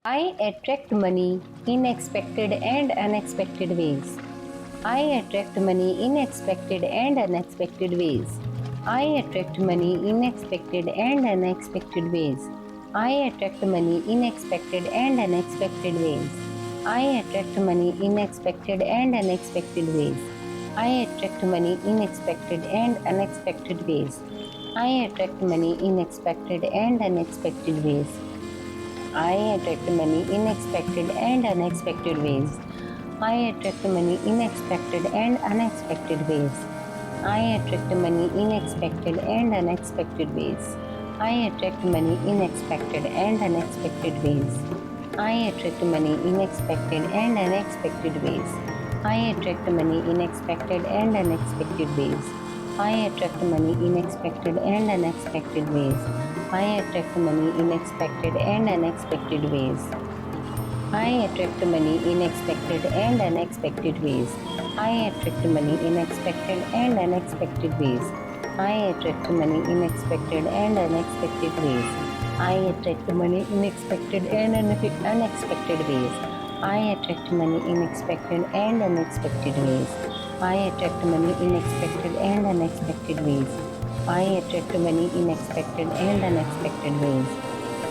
I attract money in expected and unexpected ways. I attract money in expected and unexpected ways. I attract money in expected and unexpected ways. I attract money in expected and unexpected ways. I attract money in expected and unexpected ways. I attract money in expected and unexpected ways. I attract money in expected and unexpected ways. I attract money in expected and unexpected ways. I attract money in expected and unexpected ways. I attract money in expected and unexpected ways. I attract money in expected and unexpected ways. I attract money in expected and unexpected ways. I attract money in expected and unexpected ways. I attract money in expected and unexpected ways. I attract money in expected and unexpected ways. I attract money in expected and unexpected ways. I attract money in expected and unexpected ways. I attract money in expected and unexpected ways. I attract money in expected and unexpected ways. I attract money in expected and unexpected ways. I attract money in expected and unexpected ways. I attract money in expected and unexpected ways.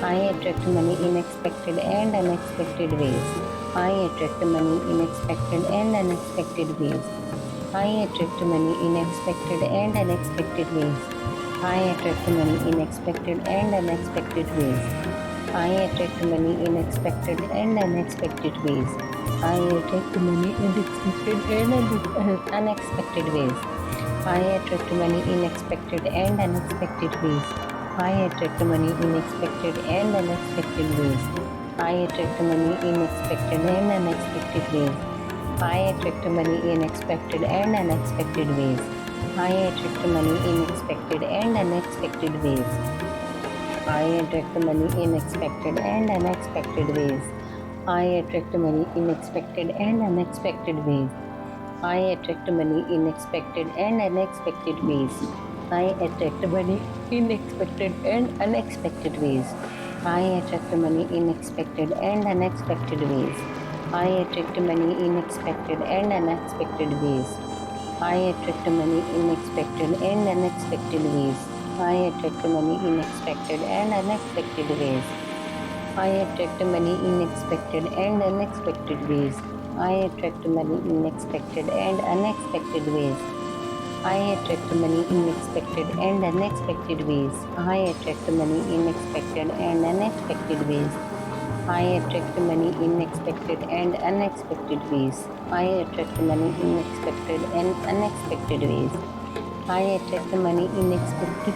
I attract money in expected and unexpected ways. I attract money in expected and unexpected ways. I attract money in expected and unexpected ways. I attract money in expected and unexpected ways. I attract money in expected and unexpected ways. I attract money in expected and unexpected ways. I attract money in expected and unexpected ways. I attract money in expected and unexpected ways. I attract money in expected and unexpected ways. I attract money in expected and unexpected ways. I attract money in expected and unexpected ways. I attract money in expected and unexpected ways. I attract money in expected and unexpected ways. I attract money in expected and unexpected ways. I attract money in expected and unexpected ways. I attract money in expected and unexpected ways. I attract money in expected and unexpected ways. I attract money in expected and unexpected ways. I attract money in expected and unexpected ways. I attract money in expected and unexpected ways. I attract money in expected and unexpected ways. I attract money in expected and unexpected ways. I attract money in expected and unexpected ways. I attract money in expected and unexpected ways. I attract money in expected and unexpected ways. I attract money in expected and unexpected ways. I attract money in expected and unexpected ways. I attract money in expected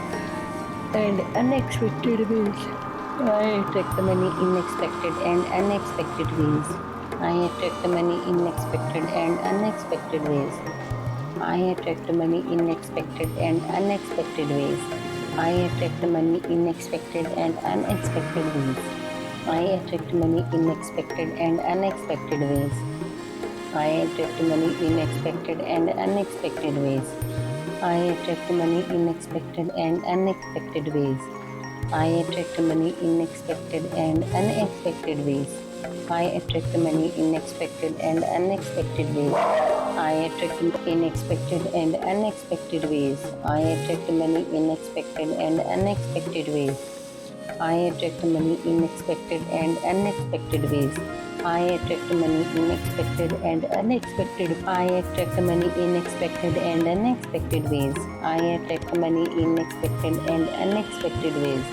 and unexpected ways. I attract money in expected and unexpected ways. I attract money in expected and unexpected ways. I attract money in expected and unexpected ways. I attract money in expected and unexpected ways. I attract money in expected and unexpected ways. I attract money in expected and unexpected ways. I attract money in expected and unexpected ways. I attract in expected and unexpected ways. I attract money in expected and unexpected ways. I attract money in expected and unexpected ways. I attract money in expected and unexpected. I attract money in expected and unexpected ways. I attract money in expected and unexpected ways.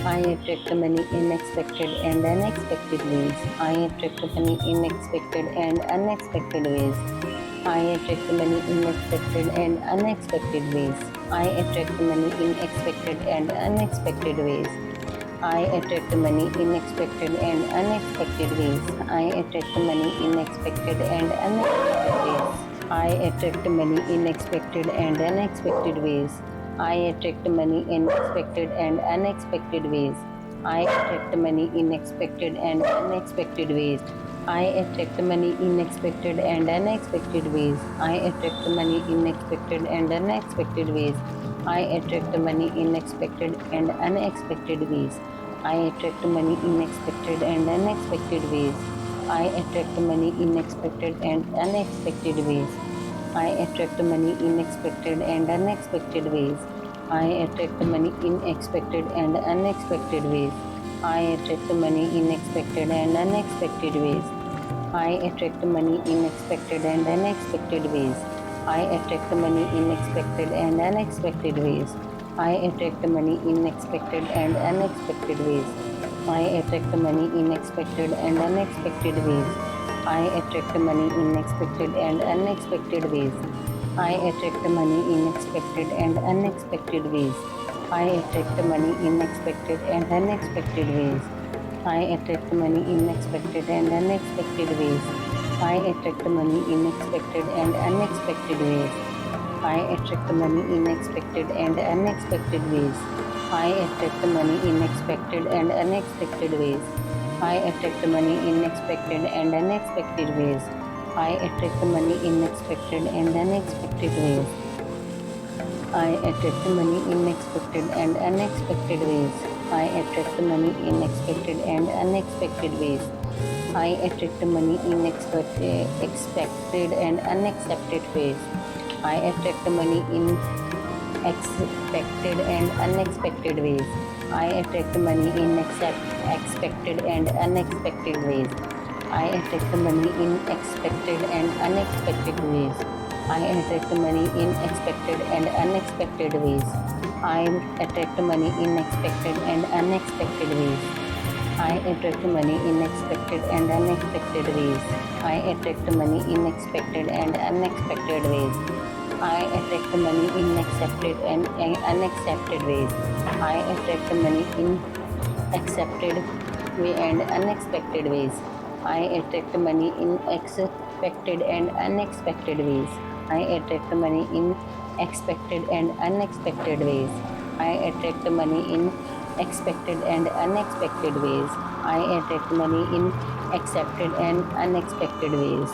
I attract money in expected and unexpected ways. I attract money in expected and unexpected ways. I attract money in expected and unexpected ways. I attract money in expected and unexpected ways. I attract money in expected and unexpected ways. I attract money in expected and unexpected ways. I attract money in expected and unexpected ways. I attract money in expected and unexpected ways. I attract money in expected and unexpected ways. I attract money in expected and unexpected ways. I attract money in expected and unexpected ways. I attract money in expected and unexpected ways. I attract money in expected and unexpected ways. I attract money in expected and unexpected ways. I attract money in expected and unexpected ways. I attract money in expected and unexpected ways. I attract money in expected and unexpected ways. I attract money in expected and unexpected ways. I attract money in expected and unexpected ways. I attract money in expected and unexpected ways. I attract money in expected and unexpected ways. I attract money in expected and unexpected ways. I attract money in expected and unexpected ways. I attract money in expected and unexpected ways. I attract money in expected and unexpected ways. I attract money in expected and unexpected ways. I attract money in expected and unexpected ways. I attract money in expected and unexpected ways. I attract money in expected and unexpected ways. I attract money in expected and unexpected ways. I attract money in expected and unexpected ways. I attract money in expected and unexpected ways. I attract money in expected and unaccepted ways. I attract money in expected and unexpected ways. I attract money in expected and unexpected ways. I attract money in expected and unexpected ways. I attract money in expected and unexpected ways. I attract money in expected and unexpected ways. I attract money in expected and unexpected ways. I attract money in expected and unexpected ways. I attract money in accepted and unaccepted ways. I attract money in accepted way and unexpected ways. I attract money in expected and unexpected ways. I attract money in expected and unexpected ways. I attract money in expected and unexpected ways. I attract money in accepted and unexpected ways.